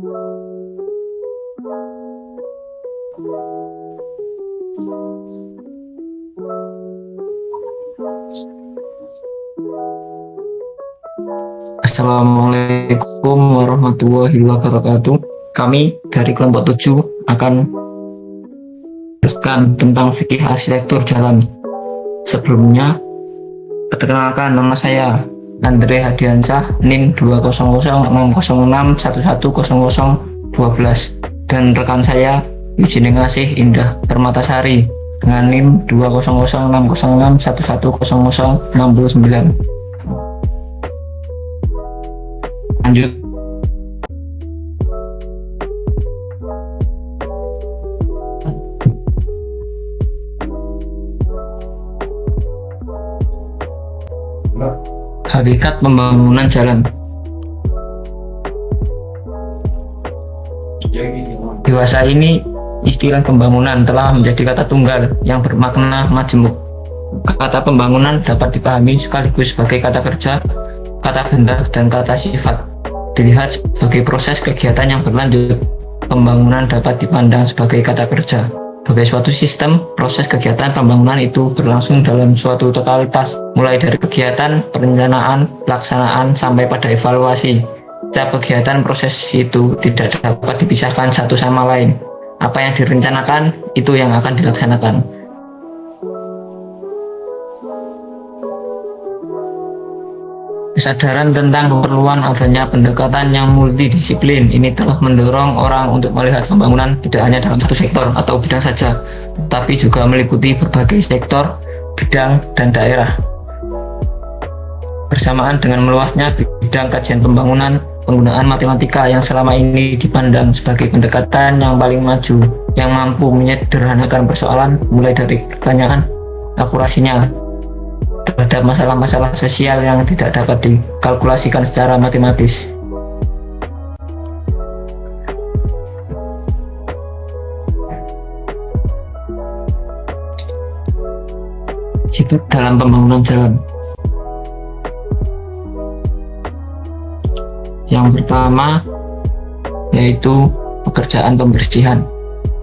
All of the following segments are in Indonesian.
Assalamualaikum warahmatullahi wabarakatuh. Kami dari kelompok 7 akan meneruskan tentang fikih arsitektur jalan. Sebelumnya, perkenalkan, nama saya Andre Hadiansyah, NIM 2006006110012, dan rekan saya Yujini Ngasih Indah Permatasari dengan NIM 2006006110069. Lanjut. Hakikat pembangunan jalan. Dewasa ini, istilah pembangunan telah menjadi kata tunggal yang bermakna majemuk. Kata pembangunan dapat dipahami sekaligus sebagai kata kerja, kata benda, dan kata sifat. Dilihat sebagai proses kegiatan yang berlanjut, pembangunan dapat dipandang sebagai kata kerja. Sebagai suatu sistem, proses kegiatan pembangunan itu berlangsung dalam suatu totalitas, mulai dari kegiatan, perencanaan, pelaksanaan, sampai pada evaluasi. Setiap kegiatan proses itu tidak dapat dipisahkan satu sama lain. Apa yang direncanakan, itu yang akan dilaksanakan. Kesadaran tentang keperluan adanya pendekatan yang multidisiplin ini telah mendorong orang untuk melihat pembangunan tidak hanya dalam satu sektor atau bidang saja, tapi juga meliputi berbagai sektor, bidang, dan daerah. Bersamaan dengan meluasnya bidang kajian pembangunan, penggunaan matematika yang selama ini dipandang sebagai pendekatan yang paling maju, yang mampu menyederhanakan persoalan mulai dari pertanyaan akurasinya terhadap masalah-masalah sosial yang tidak dapat dikalkulasikan secara matematis. Sikap dalam pembangunan jalan. Yang pertama yaitu pekerjaan pembersihan.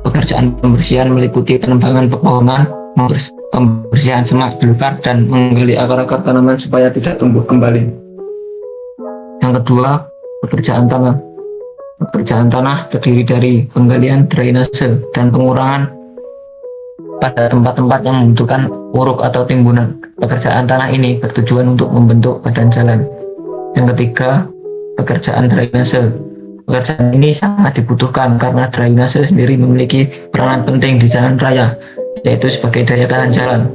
Pekerjaan pembersihan meliputi penebangan pepohonan, pembersihan semak belukar, dan menggali akar-akar tanaman supaya tidak tumbuh kembali. Yang kedua, pekerjaan tanah. Pekerjaan tanah terdiri dari penggalian drainase dan pengurangan pada tempat-tempat yang membutuhkan uruk atau timbunan. Pekerjaan tanah ini bertujuan untuk membentuk badan jalan. Yang ketiga, pekerjaan drainase. Pekerjaan ini sangat dibutuhkan karena drainase sendiri memiliki peranan penting di jalan raya, yaitu sebagai daya tahan jalan.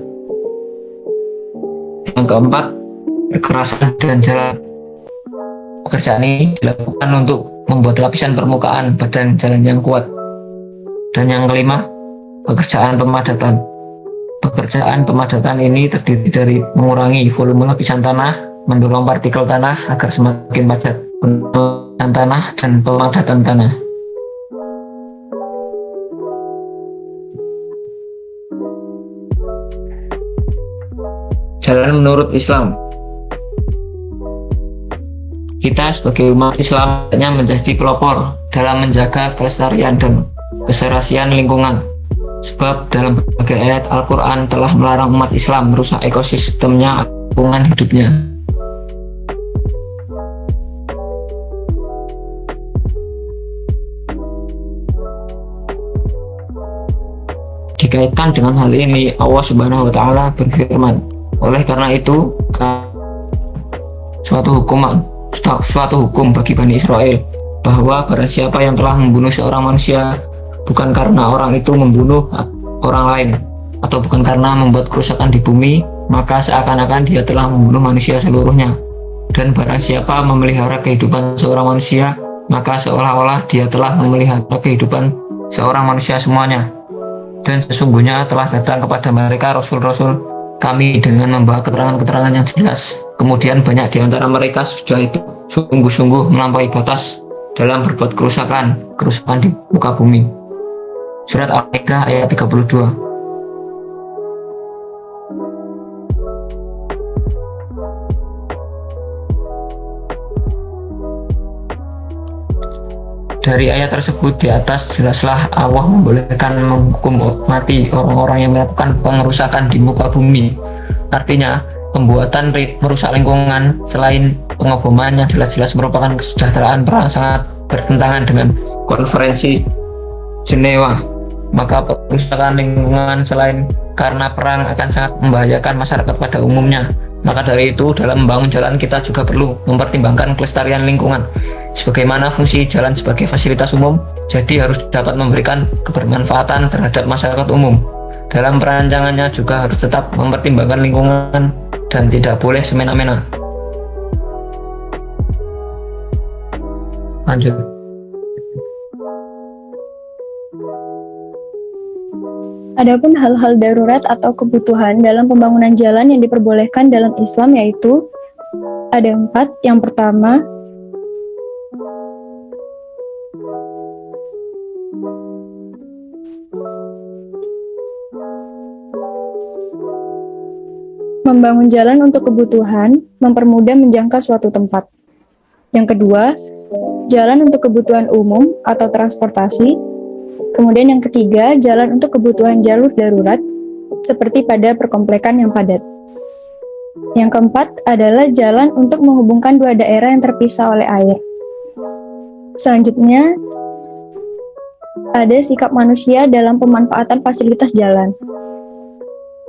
Yang keempat, kekerasan dan jalan. Pekerjaan ini dilakukan untuk membuat lapisan permukaan badan jalan yang kuat. Dan yang kelima, pekerjaan pemadatan. Pekerjaan pemadatan ini terdiri dari mengurangi volume lapisan tanah, mendorong partikel tanah agar semakin padat, penurunan tanah, dan pemadatan tanah. Jalan menurut Islam. Kita sebagai umat Islam hanya menjadi pelopor dalam menjaga kelestarian dan keserasian lingkungan. Sebab dalam berbagai ayat Al-Quran telah melarang umat Islam merusak ekosistemnya, lingkungan hidupnya. Dikaitkan dengan hal ini, Allah Subhanahu wa Ta'ala berfirman, oleh karena itu, suatu hukum bagi Bani Israel bahwa barang siapa yang telah membunuh seorang manusia bukan karena orang itu membunuh orang lain atau bukan karena membuat kerusakan di bumi, maka seakan-akan dia telah membunuh manusia seluruhnya. Dan barang siapa memelihara kehidupan seorang manusia, maka seolah-olah dia telah memelihara kehidupan seorang manusia semuanya. Dan sesungguhnya telah datang kepada mereka rasul-rasul kami dengan membawa keterangan-keterangan yang jelas. Kemudian banyak di antara mereka sudah itu sungguh-sungguh melampaui batas dalam berbuat kerusakan di muka bumi. Surat Al-Maidah ayat 32. Dari ayat tersebut di atas jelaslah Allah membolehkan menghukum mati orang-orang yang melakukan pengerusakan di muka bumi. Artinya, pembuatan merusak lingkungan selain pengeboman yang jelas-jelas merupakan kesejahteraan perang sangat bertentangan dengan konferensi Jenewa. Maka perusakan lingkungan selain karena perang akan sangat membahayakan masyarakat pada umumnya. Maka dari itu, dalam membangun jalan kita juga perlu mempertimbangkan kelestarian lingkungan. Sebagaimana fungsi jalan sebagai fasilitas umum, jadi harus dapat memberikan kebermanfaatan terhadap masyarakat umum. Dalam perancangannya juga harus tetap mempertimbangkan lingkungan dan tidak boleh semena-mena. Lanjut. Adapun hal-hal darurat atau kebutuhan dalam pembangunan jalan yang diperbolehkan dalam Islam yaitu ada 4. Yang pertama, membangun jalan untuk kebutuhan, mempermudah menjangkau suatu tempat. Yang kedua, jalan untuk kebutuhan umum atau transportasi. Kemudian yang ketiga, jalan untuk kebutuhan jalur darurat, seperti pada perkomplekan yang padat. Yang keempat adalah jalan untuk menghubungkan dua daerah yang terpisah oleh air. Selanjutnya, ada sikap manusia dalam pemanfaatan fasilitas jalan.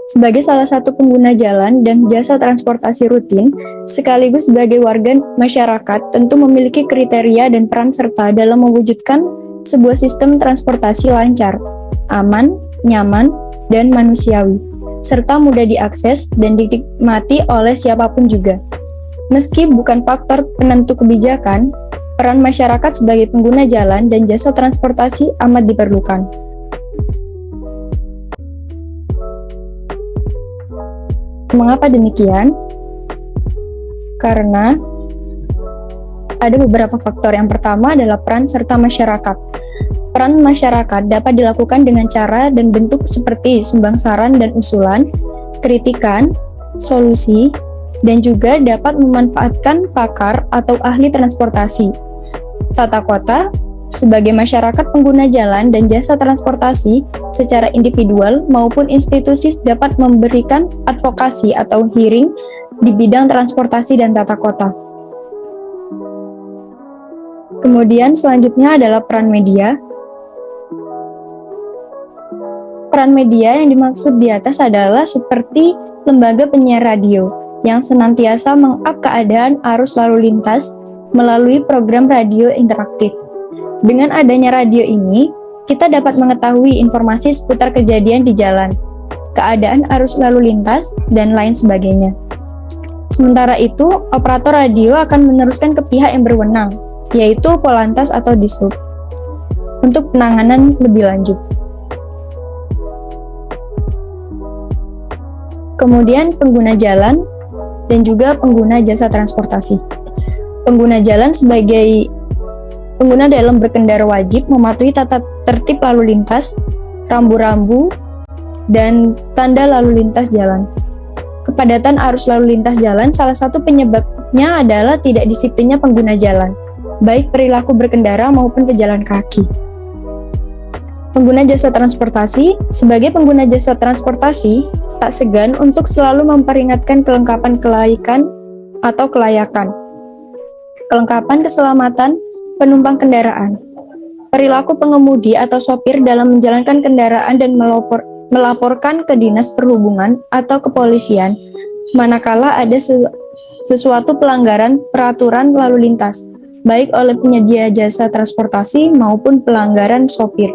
Sebagai salah satu pengguna jalan dan jasa transportasi rutin, sekaligus sebagai warga masyarakat tentu memiliki kriteria dan peran serta dalam mewujudkan sebuah sistem transportasi lancar, aman, nyaman, dan manusiawi, serta mudah diakses dan dinikmati oleh siapapun juga. Meski bukan faktor penentu kebijakan, peran masyarakat sebagai pengguna jalan dan jasa transportasi amat diperlukan. Mengapa demikian? Karena ada beberapa faktor. Yang pertama adalah peran serta masyarakat. Peran masyarakat dapat dilakukan dengan cara dan bentuk seperti sumbang saran dan usulan, kritikan, solusi, dan juga dapat memanfaatkan pakar atau ahli transportasi, tata kota, sebagai masyarakat pengguna jalan dan jasa transportasi secara individual maupun institusi dapat memberikan advokasi atau hearing di bidang transportasi dan tata kota. Kemudian selanjutnya adalah peran media. Peran media yang dimaksud di atas adalah seperti lembaga penyiar radio yang senantiasa meng-up keadaan arus lalu lintas melalui program radio interaktif. Dengan adanya radio ini, kita dapat mengetahui informasi seputar kejadian di jalan, keadaan arus lalu lintas, dan lain sebagainya. Sementara itu, operator radio akan meneruskan ke pihak yang berwenang, yaitu Polantas atau Dishub, untuk penanganan lebih lanjut. Kemudian pengguna jalan dan juga pengguna jasa transportasi. Pengguna jalan sebagai pengguna dalam berkendara wajib mematuhi tata tertib lalu lintas, rambu-rambu, dan tanda lalu lintas jalan. Kepadatan arus lalu lintas jalan salah satu penyebabnya adalah tidak disiplinnya pengguna jalan, baik perilaku berkendara maupun pejalan kaki. Pengguna jasa transportasi, sebagai pengguna jasa transportasi, tak segan untuk selalu memperingatkan kelengkapan kelayakan, kelengkapan keselamatan penumpang kendaraan, perilaku pengemudi atau sopir dalam menjalankan kendaraan dan melaporkan ke Dinas Perhubungan atau kepolisian manakala ada sesuatu pelanggaran peraturan lalu lintas, baik oleh penyedia jasa transportasi maupun pelanggaran sopir.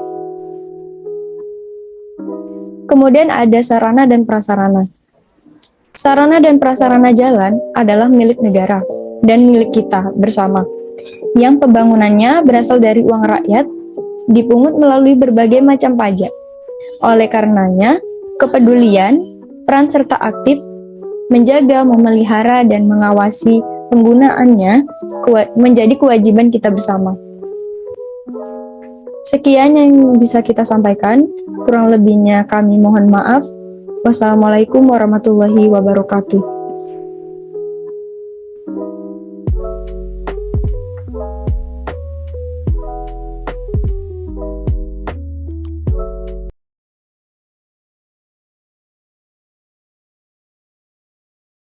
Kemudian ada sarana dan prasarana. Sarana dan prasarana jalan adalah milik negara dan milik kita bersama, yang pembangunannya berasal dari uang rakyat, dipungut melalui berbagai macam pajak. Oleh karenanya, kepedulian, peran serta aktif, menjaga, memelihara, dan mengawasi penggunaannya menjadi kewajiban kita bersama. Sekian yang bisa kita sampaikan, kurang lebihnya kami mohon maaf. Wassalamualaikum warahmatullahi wabarakatuh.